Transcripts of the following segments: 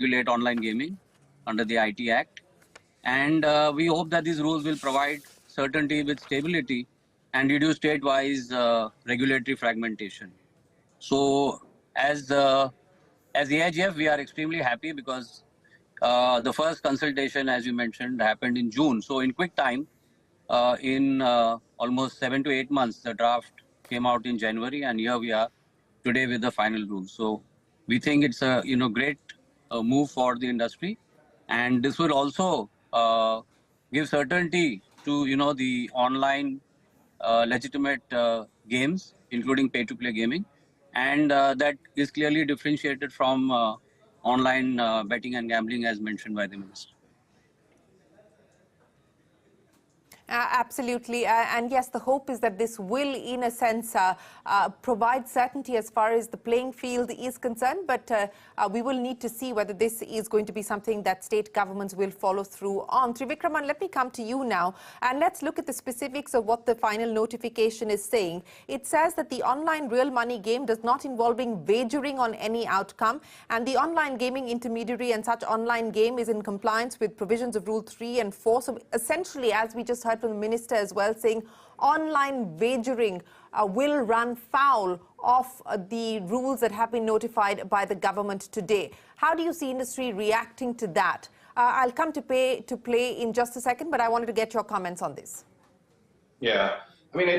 regulate online gaming under the IT Act. And we hope that these rules will provide certainty with stability and reduce state-wise regulatory fragmentation. So as the AIGF, we are extremely happy because the first consultation, as you mentioned, happened in June. So in quick time, in almost 7 to 8 months, the draft came out in January, and here we are today with the final rules. So we think it's a great move for the industry, and this will also give certainty to the online legitimate games, including pay-to-play gaming, and that is clearly differentiated from online betting and gambling, as mentioned by the minister. Absolutely. And yes, the hope is that this will, in a sense, provide certainty as far as the playing field is concerned. But we will need to see whether this is going to be something that state governments will follow through on. Trivikraman, let me come to you now. And let's look at the specifics of what the final notification is saying. It says that the online real money game does not involve wagering on any outcome. And the online gaming intermediary and such online game is in compliance with provisions of Rule 3 and 4. So essentially, as we just heard from the minister as well, saying online wagering will run foul of the rules that have been notified by the government today. How do you see industry reacting to that? I'll come to play in just a second, but I wanted to get your comments on this. Yeah, I mean,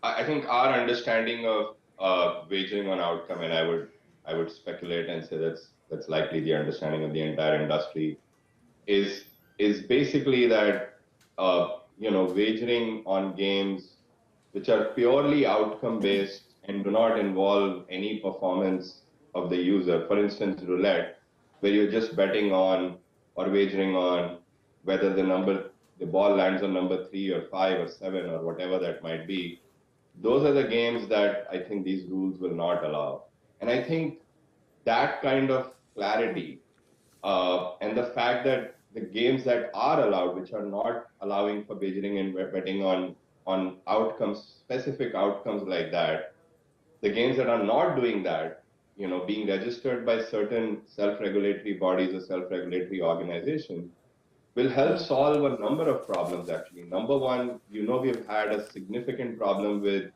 I think our understanding of wagering on outcome, and I would speculate and say that's likely the understanding of the entire industry, is basically that wagering on games which are purely outcome-based and do not involve any performance of the user. For instance, roulette, where you're just betting on or wagering on whether the ball lands on number 3 or 5 or 7 or whatever that might be. Those are the games that I think these rules will not allow. And I think that kind of clarity and the fact that the games that are allowed, which are not allowing for wagering and betting on outcomes, specific outcomes like that, the games that are not doing that, being registered by certain self-regulatory bodies or self-regulatory organizations, will help solve a number of problems, actually. Number one, we've had a significant problem with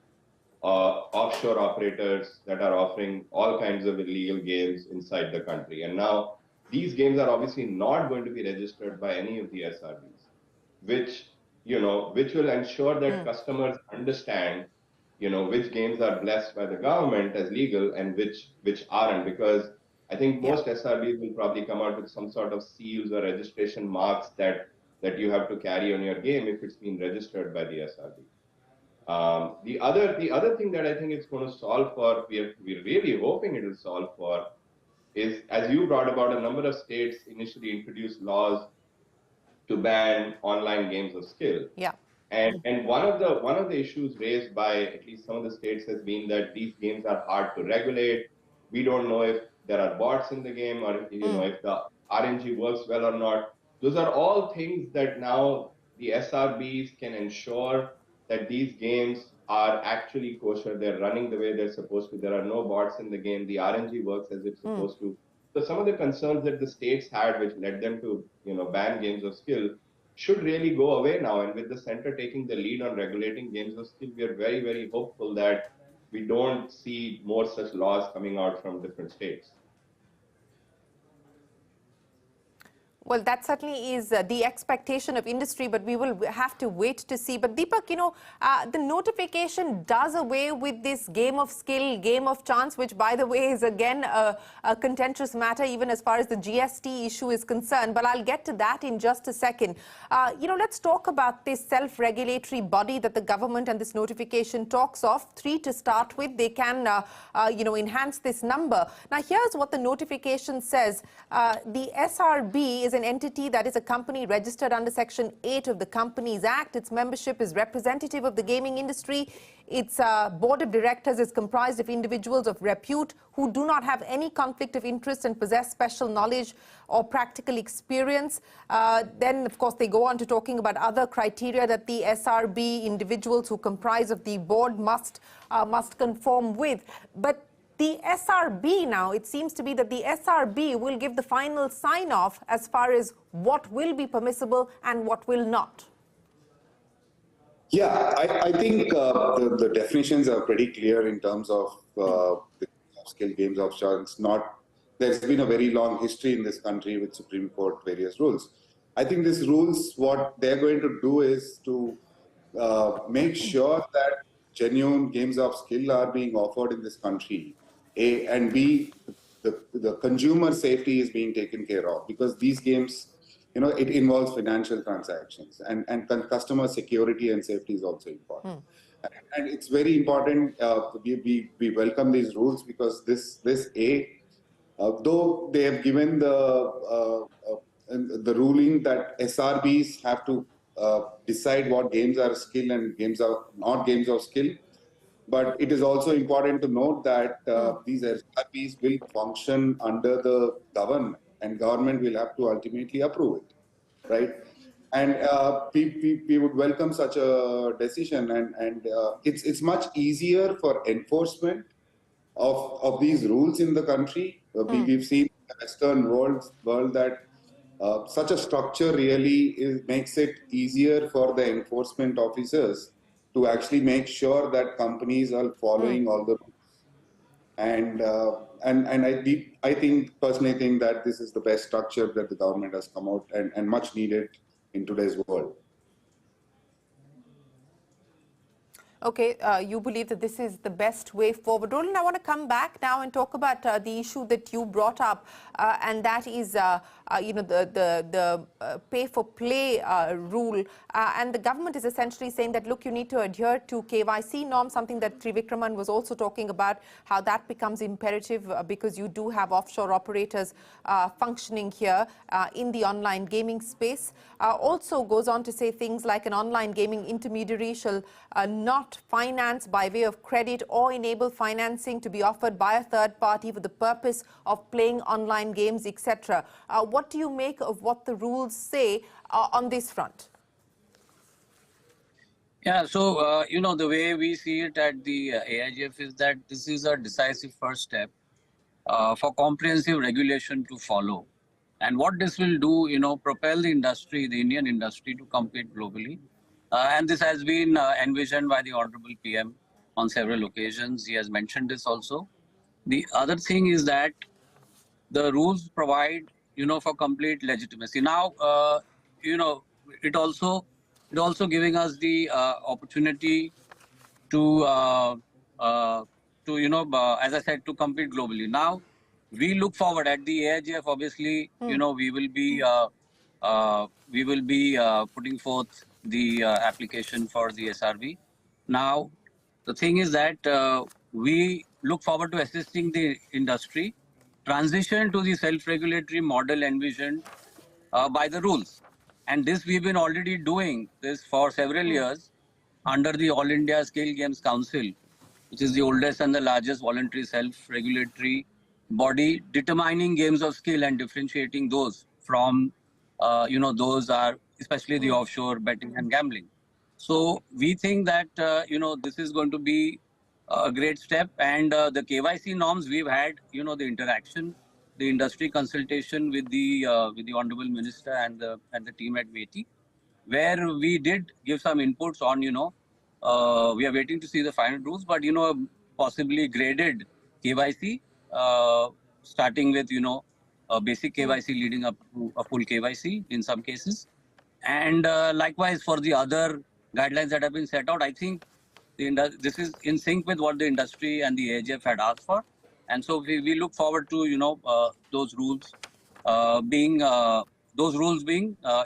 offshore operators that are offering all kinds of illegal games inside the country. And now these games are obviously not going to be registered by any of the SRBs, which will ensure that customers understand, which games are blessed by the government as legal and which aren't, because I think most SRBs will probably come out with some sort of seals or registration marks that you have to carry on your game if it's been registered by the SRB. The other thing that I think it's going to solve for, we're really hoping it will solve for, is, as you brought about, a number of states initially introduced laws to ban online games of skill. Yeah. And one of the issues raised by at least some of the states has been that these games are hard to regulate. We don't know if there are bots in the game or if the RNG works well or not. Those are all things that now the SRBs can ensure that these games are actually kosher. They're running the way they're supposed to. There are no bots in the game. The RNG works as it's supposed to. So some of the concerns that the states had, which led them to ban games of skill, should really go away now. And with the center taking the lead on regulating games of skill, we are very, very hopeful that we don't see more such laws coming out from different states. Well, that certainly is the expectation of industry, but we will have to wait to see. But Deepak, the notification does away with this game of skill, game of chance, which, by the way, is again a contentious matter, even as far as the GST issue is concerned. But I'll get to that in just a second. Let's talk about this self-regulatory body that the government and this notification talks of. 3 to start with. They can, enhance this number. Now, here's what the notification says. The SRB is an entity that is a company registered under Section 8 of the Companies Act. Its membership is representative of the gaming industry. Its board of directors is comprised of individuals of repute who do not have any conflict of interest and possess special knowledge or practical experience. Then, of course, they go on to talking about other criteria that the SRB individuals who comprise of the board must conform with. But The SRB now, it seems to be that the SRB will give the final sign-off as far as what will be permissible and what will not. Yeah, I think the definitions are pretty clear in terms of the skill games of chance. There's been a very long history in this country with Supreme Court various rules. I think these rules, what they're going to do is to make sure that genuine games of skill are being offered in this country. A and B, the consumer safety is being taken care of, because these games, it involves financial transactions, and customer security and safety is also important. And it's very important. We welcome these rules, because though they have given the ruling that SRBs have to decide what games are skill and games are not games of skill. But it is also important to note that these SRBs will function under the government, and government will have to ultimately approve it, right? And we would welcome such a decision, and it's much easier for enforcement of these rules in the country. We've seen in the Western world that such a structure really makes it easier for the enforcement officers to actually make sure that companies are following all the rules. And I personally think that this is the best structure that the government has come out, and much needed in today's world. Okay, you believe that this is the best way forward. Roland, I want to come back now and talk about the issue that you brought up, and that is, the pay for play rule. And the government is essentially saying that, look, you need to adhere to KYC norms, something that Trivikraman was also talking about, how that becomes imperative because you do have offshore operators functioning here in the online gaming space. Also goes on to say things like an online gaming intermediary shall not finance by way of credit or enable financing to be offered by a third party for the purpose of playing online games, etc. What do you make of what the rules say on this front? Yeah, so, the way we see it at the AIGF is that this is a decisive first step for comprehensive regulation to follow. And what this will do, propel the industry, the Indian industry, to compete globally. And this has been envisioned by the Honorable PM on several occasions. He has mentioned this also. The other thing is that the rules provide, for complete legitimacy. Now, it also giving us the opportunity to, as I said, to compete globally. Now, we look forward at the AIGF. Obviously, we will be putting forth the application for the SRB. Now, the thing is that we look forward to assisting the industry transition to the self-regulatory model envisioned by the rules. And this we've been already doing this for several years under the All India Skill Games Council, which is the oldest and the largest voluntary self-regulatory body determining games of skill and differentiating those from, those are especially the offshore betting and gambling. So we think that, this is going to be a great step, and the KYC norms we've had, the interaction, the industry consultation with the Honorable Minister and the team at METI, where we did give some inputs on, we are waiting to see the final rules, but, possibly graded KYC, starting with, a basic KYC leading up to a full KYC in some cases. And likewise for the other guidelines that have been set out, I think this is in sync with what the industry and the AIGF had asked for. And so we look forward to, those rules being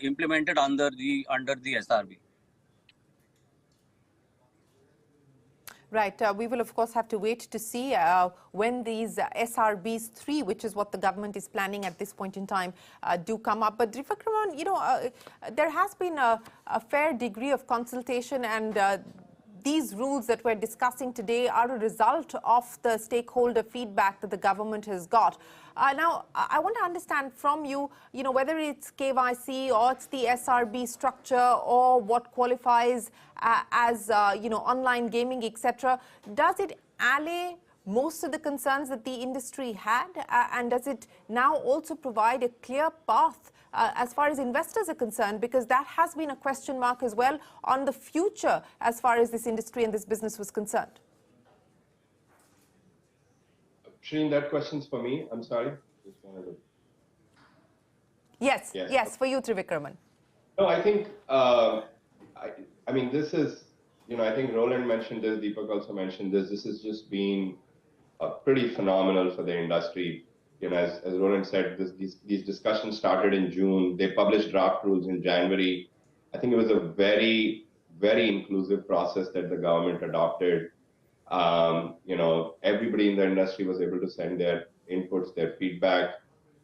implemented under the SRB. Right. We will, of course, have to wait to see when these SRBs 3, which is what the government is planning at this point in time, do come up. But Trivikraman, there has been a fair degree of consultation, and these rules that we're discussing today are a result of the stakeholder feedback that the government has got. Now, I want to understand from you, whether it's KYC or it's the SRB structure or what qualifies as, online gaming, etc. Does it allay most of the concerns that the industry had? And does it now also provide a clear path as far as investors are concerned? Because that has been a question mark as well on the future as far as this industry and this business was concerned. Shereen, that question's for me. I'm sorry. Just wanted to... Yes, for you, Trivikraman. No, I think, I mean, this is, I think Roland mentioned this, Deepak also mentioned this. This has just been pretty phenomenal for the industry. As Roland said, these discussions started in June. They published draft rules in January. I think it was a very, very inclusive process that the government adopted. Everybody in the industry was able to send their inputs, their feedback.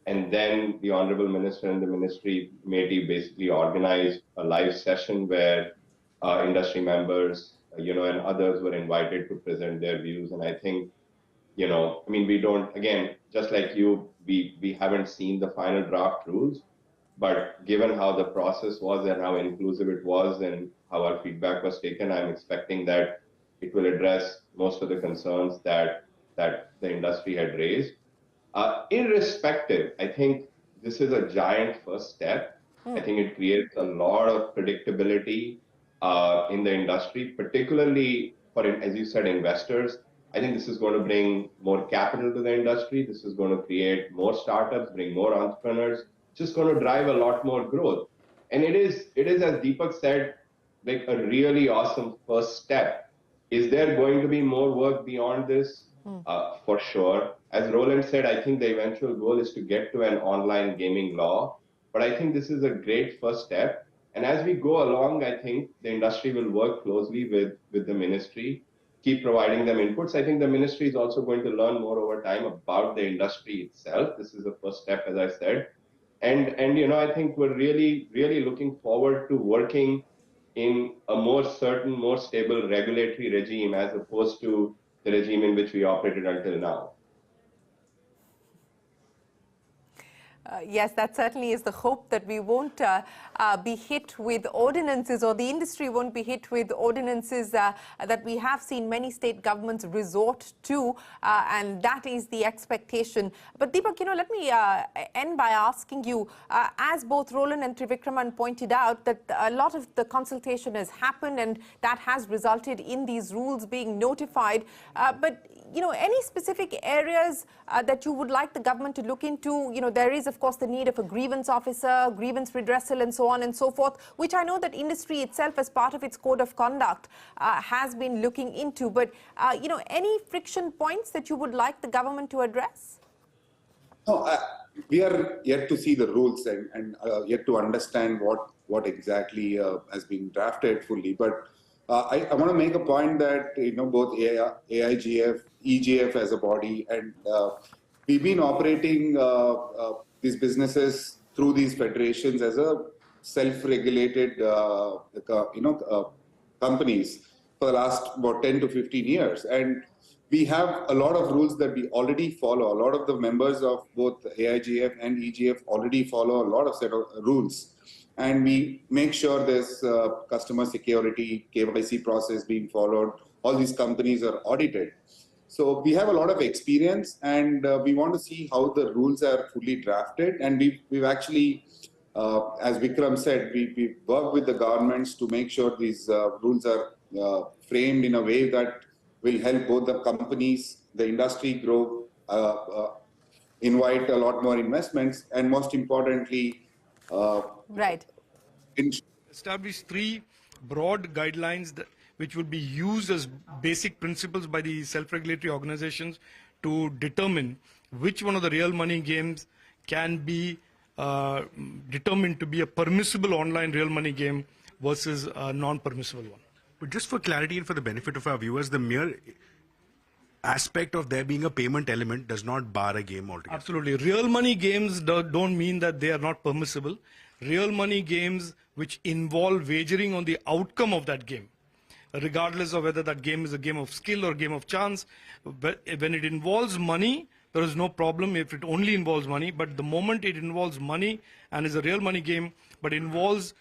And then the Honorable Minister and the Ministry committee basically organized a live session where industry members, and others were invited to present their views. And I think, we don't, again, just like you, we haven't seen the final draft rules, but given how the process was and how inclusive it was and how our feedback was taken, I'm expecting that it will address most of the concerns that the industry had raised. Irrespective, I think this is a giant first step. I think it creates a lot of predictability in the industry, particularly for, as you said, investors. I think this is going to bring more capital to the industry. This is going to create more startups, bring more entrepreneurs. It's just going to drive a lot more growth. And it is, as Deepak said, like a really awesome first step. Is there going to be more work beyond this? For sure. As Roland said, I think the eventual goal is to get to an online gaming law. But I think this is a great first step. And as we go along, I think the industry will work closely with the ministry, keep providing them inputs. I think the ministry is also going to learn more over time about the industry itself. This is the first step, as I said. And I think we're really, really looking forward to working in a more certain, more stable regulatory regime as opposed to the regime in which we operated until now. Yes, that certainly is the hope, that we won't be hit with ordinances, or the industry won't be hit with ordinances that we have seen many state governments resort to, and that is the expectation. But Deepak, let me end by asking you, as both Roland and Trivikraman pointed out, that a lot of the consultation has happened and that has resulted in these rules being notified. But any specific areas that you would like the government to look into? There is, of course, the need of a grievance officer, grievance redressal, and so on and so forth, which I know that industry itself, as part of its code of conduct, has been looking into. But, any friction points that you would like the government to address? No, we are yet to see the rules and yet to understand what exactly has been drafted fully. But I want to make a point that both AIGF, EGF as a body, and we've been operating these businesses through these federations as a self-regulated companies for the last about 10 to 15 years, and we have a lot of rules that we already follow. A lot of the members of both AIGF and EGF already follow a lot of set of rules. And we make sure there's customer security, KYC process being followed. All these companies are audited. So we have a lot of experience, and we want to see how the rules are fully drafted. And we've actually, as Vikram said, we work with the governments to make sure these rules are framed in a way that will help both the companies, the industry grow, invite a lot more investments, and most importantly, right. Establish 3 broad guidelines which would be used as basic principles by the self-regulatory organizations to determine which one of the real money games can be determined to be a permissible online real money game versus a non-permissible one. But just for clarity and for the benefit of our viewers, the mere aspect of there being a payment element does not bar a game altogether. Absolutely. Real money games don't mean that they are not permissible. Real money games which involve wagering on the outcome of that game, regardless of whether that game is a game of skill or a game of chance. But when it involves money, there is no problem if it only involves money. But the moment it involves money and is a real money game, but involves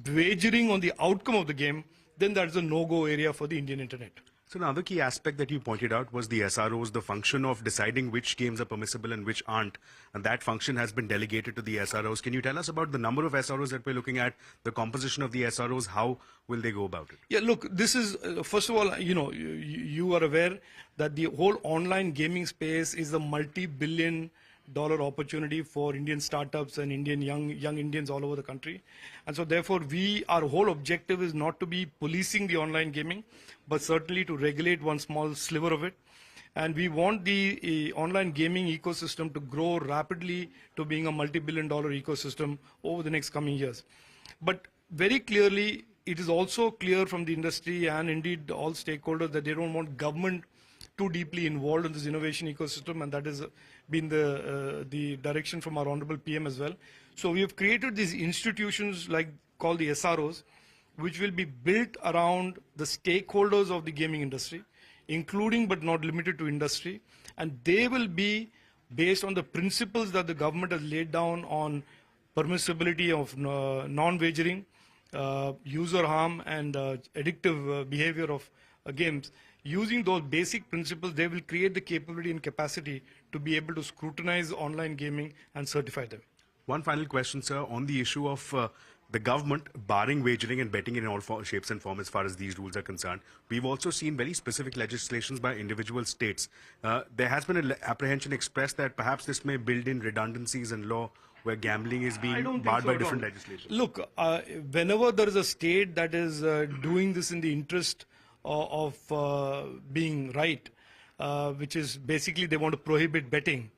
wagering on the outcome of the game, then that's a no-go area for the Indian internet. So another key aspect that you pointed out was the SROs, the function of deciding which games are permissible and which aren't. And that function has been delegated to the SROs. Can you tell us about the number of SROs that we're looking at, the composition of the SROs, how will they go about it? Yeah, look, this is, first of all, you are aware that the whole online gaming space is a multi-billion-dollar opportunity for Indian startups and young Indians all over the country. And so therefore, our whole objective is not to be policing the online gaming, but certainly to regulate one small sliver of it. And we want the online gaming ecosystem to grow rapidly to being a multi-billion-dollar ecosystem over the next coming years. But very clearly, it is also clear from the industry and indeed all stakeholders that they don't want government too deeply involved in this innovation ecosystem, and that has been the direction from our Honorable PM as well. So we have created these institutions called the SROs, which will be built around the stakeholders of the gaming industry, including but not limited to industry, and they will be based on the principles that the government has laid down on permissibility of non-wagering, user harm and addictive behavior of games. Using those basic principles, they will create the capability and capacity to be able to scrutinize online gaming and certify them. One final question, sir, on the issue of the government barring wagering and betting in all shapes and forms as far as these rules are concerned. We've also seen very specific legislations by individual states. There has been an apprehension expressed that perhaps this may build in redundancies in law where gambling is being barred by different legislation. Look, whenever there is a state that is doing this in the interest of being right, which is basically they want to prohibit betting,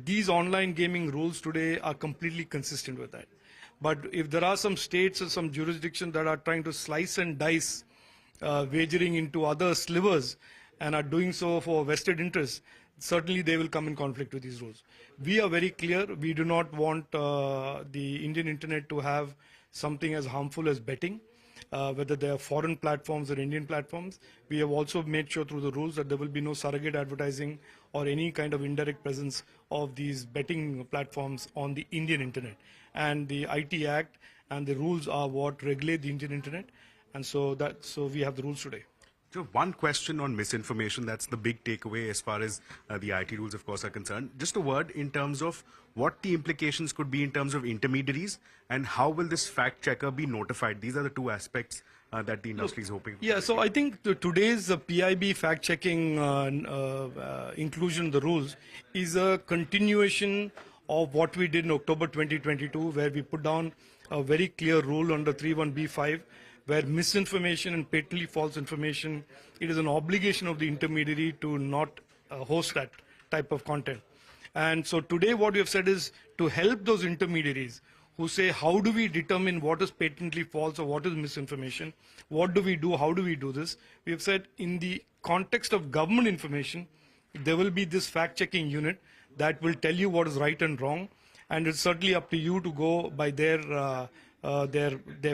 these online gaming rules today are completely consistent with that. But if there are some states or some jurisdictions that are trying to slice and dice wagering into other slivers and are doing so for vested interests, certainly they will come in conflict with these rules. We are very clear. We do not want the Indian internet to have something as harmful as betting, whether they are foreign platforms or Indian platforms. We have also made sure through the rules that there will be no surrogate advertising or any kind of indirect presence of these betting platforms on the Indian internet. And the IT Act and the rules are what regulate the Indian internet. And so we have the rules today. So one question on misinformation, that's the big takeaway as far as the IT rules, of course, are concerned. Just a word in terms of what the implications could be in terms of intermediaries and how will this fact checker be notified? These are the two aspects that the industry is hoping for. Yeah, so I think today's PIB fact checking inclusion in the rules is a continuation of what we did in October 2022, where we put down a very clear rule under 31B5, where misinformation and patently false information, it is an obligation of the intermediary to not host that type of content. And so today what we have said is to help those intermediaries who say, how do we determine what is patently false or what is misinformation? What do we do? How do we do this? We have said in the context of government information, there will be this fact-checking unit that will tell you what is right and wrong. And it's certainly up to you to go by their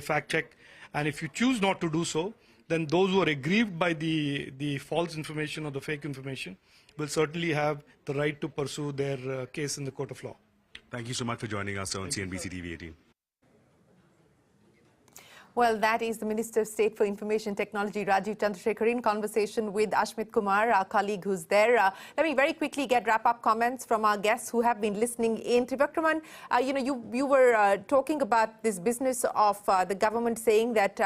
fact check. And if you choose not to do so, then those who are aggrieved by the false information or the fake information will certainly have the right to pursue their case in the court of law. Thank you so much for joining us on CNBC-TV18. Well, that is the Minister of State for Information Technology, Rajiv Chandrasekhar, in conversation with Ashmit Kumar, our colleague who's there. Let me very quickly get wrap-up comments from our guests who have been listening in. Trivikraman, you were talking about this business of the government saying that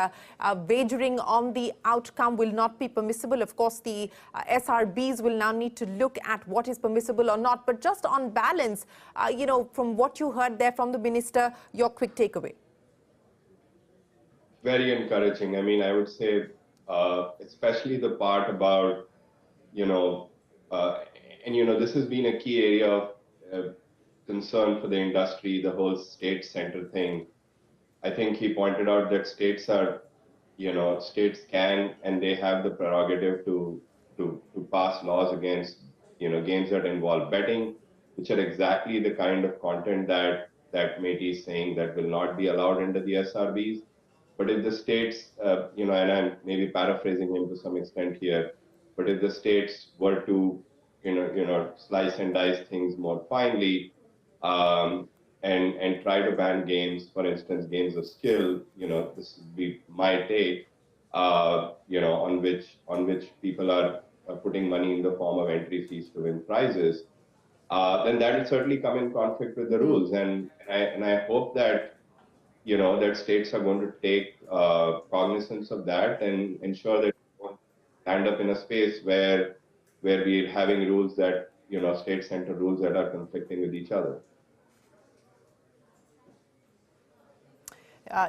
wagering on the outcome will not be permissible. Of course, the SRBs will now need to look at what is permissible or not. But just on balance, from what you heard there from the Minister, your quick takeaway. Very encouraging. I mean, I would say, especially the part about, this has been a key area of concern for the industry, the whole state center thing. I think he pointed out that states can and they have the prerogative to pass laws against, games that involve betting, which are exactly the kind of content that MeitY is saying that will not be allowed under the SRBs. But if the states, and I'm maybe paraphrasing him to some extent here, but if the states were to, slice and dice things more finely and try to ban games, for instance, games of skill, this would be my take, on which people are putting money in the form of entry fees to win prizes, then that will certainly come in conflict with the rules. And I hope that that states are going to take cognizance of that and ensure that we won't end up in a space where we're having rules that state-centered rules that are conflicting with each other.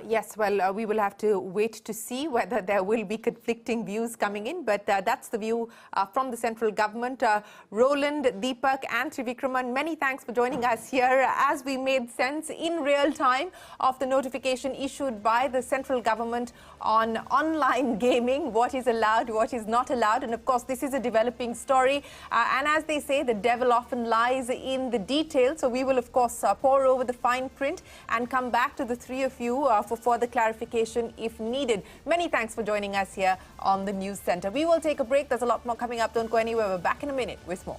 Yes, well, we will have to wait to see whether there will be conflicting views coming in, but that's the view from the central government. Roland, Deepak and Trivikraman, many thanks for joining us here as we made sense in real time of the notification issued by the central government on online gaming, what is allowed, what is not allowed. And of course, this is a developing story. And as they say, the devil often lies in the details. So we will, of course, pore over the fine print and come back to the three of you for further clarification if needed. Many thanks for joining us here on the News Centre. We will take a break. There's a lot more coming up. Don't go anywhere. We're back in a minute with more.